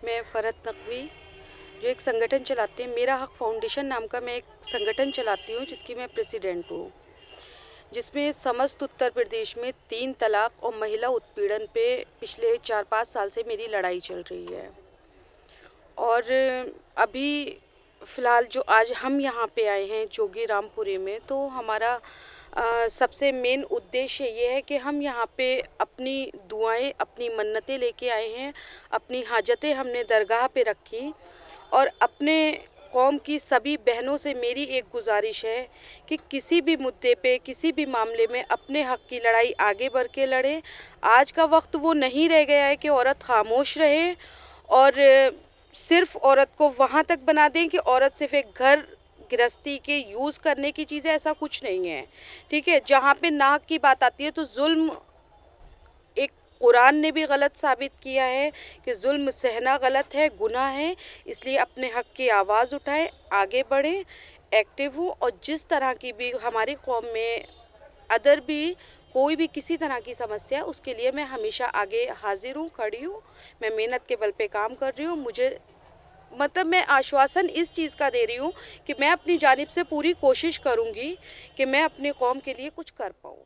मैं फ़रहत नकवी जो एक संगठन चलाती है, मेरा हक फाउंडेशन नाम का मैं एक संगठन चलाती हूँ जिसकी मैं प्रेसिडेंट हूँ, जिसमें समस्त उत्तर प्रदेश में 3 तलाक और महिला उत्पीड़न पे पिछले 4-5 साल से मेरी लड़ाई चल रही है। और अभी फ़िलहाल जो आज हम यहाँ पे आए हैं जोगी रामपुरे में, तो हमारा सबसे मेन उद्देश्य ये है कि हम यहाँ पे अपनी दुआएं, अपनी मन्नतें लेके आए हैं, अपनी हाजतें हमने दरगाह पे रखी। और अपने कौम की सभी बहनों से मेरी एक गुजारिश है कि किसी भी मुद्दे पे, किसी भी मामले में अपने हक़ की लड़ाई आगे बढ़ के लड़ें। आज का वक्त वो नहीं रह गया है कि औरत खामोश रहे और सिर्फ औरत को वहाँ तक बना दें कि औरत सिर्फ एक घर गृहस्थी के यूज़ करने की चीज़ है, ऐसा कुछ नहीं है। ठीक है, जहाँ पे नाहक की बात आती है तो जुल्म, एक कुरान ने भी गलत साबित किया है कि जुल्म सहना गलत है, गुनाह है। इसलिए अपने हक़ की आवाज़ उठाएं, आगे बढ़ें, एक्टिव हो। और जिस तरह की भी हमारी कौम में अदर भी कोई भी किसी तरह की समस्या, उसके लिए मैं हमेशा आगे हाजिर हूँ, खड़ी हूँ। मैं मेहनत के बल पे काम कर रही हूँ। मुझे मतलब मैं आश्वासन इस चीज़ का दे रही हूँ कि मैं अपनी जानिब से पूरी कोशिश करूँगी कि मैं अपनी कौम के लिए कुछ कर पाऊँ।